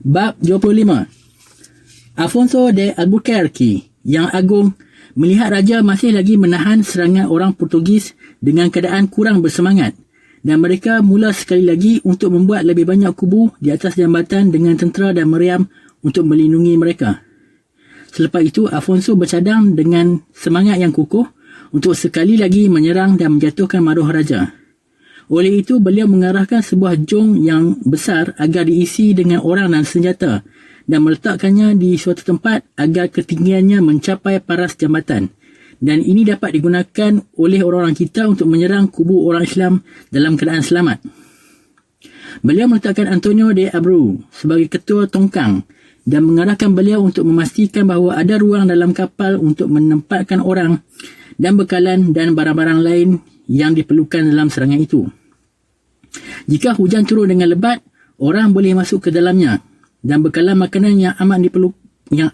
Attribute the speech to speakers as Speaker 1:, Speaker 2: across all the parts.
Speaker 1: Bab 25. Afonso de Albuquerque yang agung melihat raja masih lagi menahan serangan orang Portugis dengan keadaan kurang bersemangat, dan mereka mula sekali lagi untuk membuat lebih banyak kubu di atas jambatan dengan tentera dan meriam untuk melindungi mereka. Selepas itu, Afonso bercadang dengan semangat yang kukuh untuk sekali lagi menyerang dan menjatuhkan maruah raja. Oleh itu, beliau mengarahkan sebuah jong yang besar agar diisi dengan orang dan senjata dan meletakkannya di suatu tempat agar ketinggiannya mencapai paras jambatan. Dan ini dapat digunakan oleh orang-orang kita untuk menyerang kubu orang Islam dalam keadaan selamat. Beliau meletakkan Antonio de Abreu sebagai ketua tongkang dan mengarahkan beliau untuk memastikan bahawa ada ruang dalam kapal untuk menempatkan orang dan bekalan dan barang-barang lain yang diperlukan dalam serangan itu. Jika hujan turun dengan lebat, orang boleh masuk ke dalamnya dan bekalan makanan yang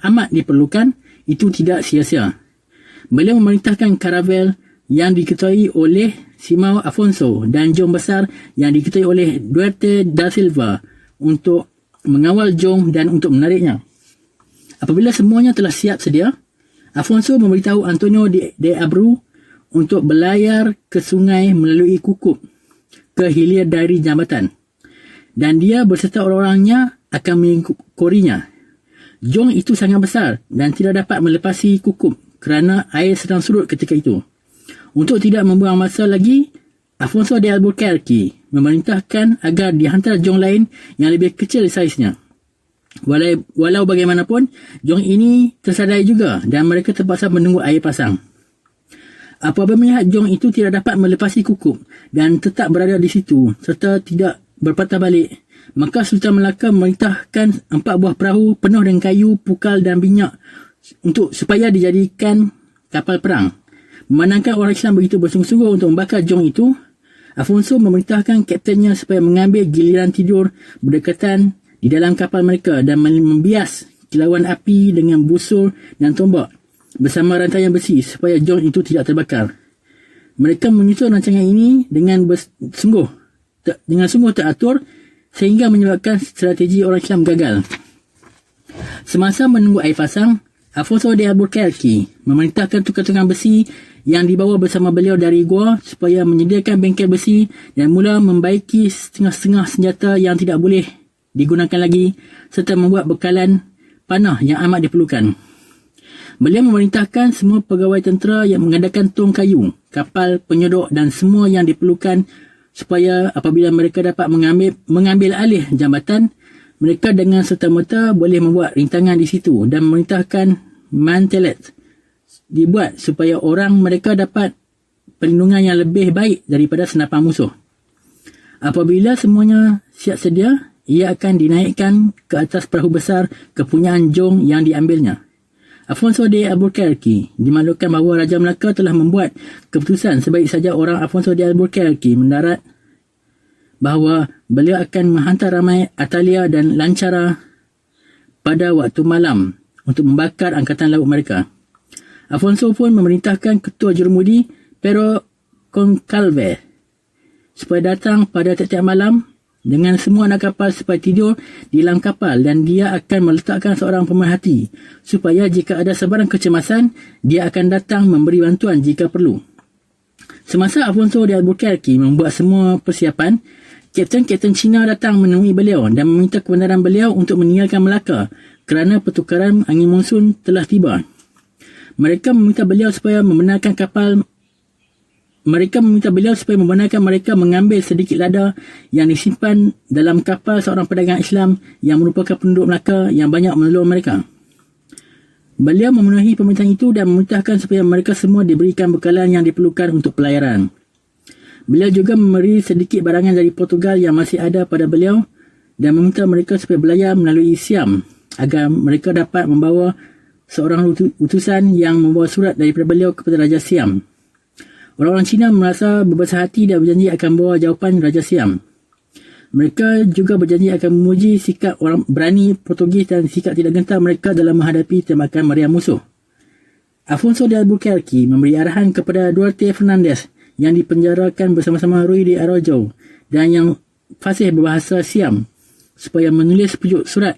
Speaker 1: amat diperlukan itu tidak sia-sia. Beliau memerintahkan karavel yang diketuai oleh Simão Afonso dan jong besar yang diketuai oleh Duarte da Silva untuk mengawal jong dan untuk menariknya. Apabila semuanya telah siap sedia, Afonso memberitahu Antonio de Abreu untuk berlayar ke sungai melalui Kukup ke hilir dari jambatan, dan dia berserta orang-orangnya akan mengikorinya. Jong itu sangat besar dan tidak dapat melepasi Kukup kerana air sedang surut ketika itu. Untuk tidak membuang masa lagi, Afonso de Albuquerque memerintahkan agar dihantar jong lain yang lebih kecil saiznya. Walau bagaimanapun, jong ini tersadai juga dan mereka terpaksa menunggu air pasang. Apabila melihat jong itu tidak dapat melepasi Kukup dan tetap berada di situ serta tidak berpatah balik, maka Sultan Melaka memerintahkan 4 buah perahu penuh dengan kayu, pukal dan minyak supaya dijadikan kapal perang. Memandangkan orang Islam begitu bersungguh-sungguh untuk membakar jong itu, Afonso memerintahkan kaptennya supaya mengambil giliran tidur berdekatan di dalam kapal mereka dan membias kilauan api dengan busur dan tombak bersama rantaian besi supaya jong itu tidak terbakar. Mereka menyusun rancangan ini dengan sungguh teratur sehingga menyebabkan strategi orang Islam gagal. Semasa menunggu air pasang, Afonso de Albuquerque memerintahkan tukang-tukang besi yang dibawa bersama beliau dari gua supaya menyediakan bengkel besi dan mula membaiki setengah-setengah senjata yang tidak boleh digunakan lagi serta membuat bekalan panah yang amat diperlukan. Beliau memerintahkan semua pegawai tentera yang mengadakan tong kayu, kapal, penyodok dan semua yang diperlukan supaya apabila mereka dapat mengambil alih jambatan, mereka dengan serta-merta boleh membuat rintangan di situ dan memerintahkan mantelet dibuat supaya orang mereka dapat perlindungan yang lebih baik daripada senapan musuh. Apabila semuanya siap sedia, ia akan dinaikkan ke atas perahu besar kepunyaan jong yang diambilnya. Afonso de Albuquerque dimaklumkan bahawa Raja Melaka telah membuat keputusan sebaik saja orang Afonso de Albuquerque mendarat bahawa beliau akan menghantar ramai atalia dan lancara pada waktu malam untuk membakar angkatan laut mereka. Afonso pun memerintahkan ketua jurumudi Pero Concalves supaya datang pada tiap-tiap malam dengan semua anak kapal supaya tidur di dalam kapal, dan dia akan meletakkan seorang pemerhati supaya jika ada sebarang kecemasan, dia akan datang memberi bantuan jika perlu. Semasa Afonso de Albuquerque membuat semua persiapan, Kapten Cina datang menemui beliau dan meminta kebenaran beliau untuk meninggalkan Melaka kerana pertukaran angin monsun telah tiba. Mereka meminta beliau supaya membenarkan mereka mengambil sedikit lada yang disimpan dalam kapal seorang pedagang Islam yang merupakan penduduk Melaka yang banyak menolong mereka. Beliau memenuhi permintaan itu dan memerintahkan supaya mereka semua diberikan bekalan yang diperlukan untuk pelayaran. Beliau juga memberi sedikit barangan dari Portugal yang masih ada pada beliau dan meminta mereka supaya berlayar melalui Siam agar mereka dapat membawa seorang utusan yang membawa surat daripada beliau kepada Raja Siam. Orang-orang Cina merasa berbesar hati dan berjanji akan membawa jawapan Raja Siam. Mereka juga berjanji akan memuji sikap orang berani Portugis dan sikap tidak gentar mereka dalam menghadapi tembakan meriam musuh. Afonso de Albuquerque memberi arahan kepada Duarte Fernandes yang dipenjarakan bersama-sama Rui de Araujo dan yang fasih berbahasa Siam supaya menulis pujuk surat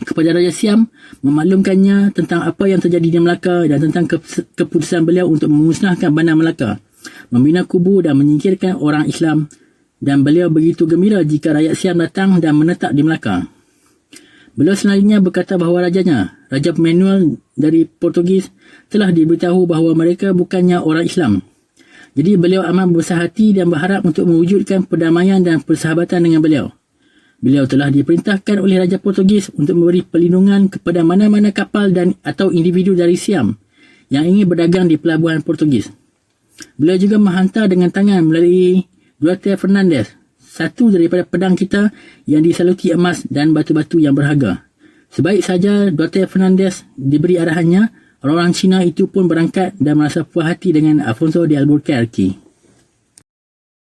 Speaker 1: kepada Raja Siam, memaklumkannya tentang apa yang terjadi di Melaka dan tentang keputusan beliau untuk memusnahkan Bandar Melaka, membina kubu dan menyingkirkan orang Islam, dan beliau begitu gembira jika rakyat Siam datang dan menetap di Melaka. Beliau selanjutnya berkata bahawa rajanya, Raja Manuel dari Portugis, telah diberitahu bahawa mereka bukannya orang Islam. Jadi beliau amat berbesar hati dan berharap untuk mewujudkan perdamaian dan persahabatan dengan beliau. Beliau telah diperintahkan oleh Raja Portugis untuk memberi perlindungan kepada mana-mana kapal dan atau individu dari Siam yang ingin berdagang di pelabuhan Portugis. Beliau juga menghantar dengan tangan melalui Duarte Fernandes satu daripada pedang kita yang disaluti emas dan batu-batu yang berharga. Sebaik saja Duarte Fernandes diberi arahannya, orang-orang Cina itu pun berangkat dan merasa puas hati dengan Afonso de Albuquerque.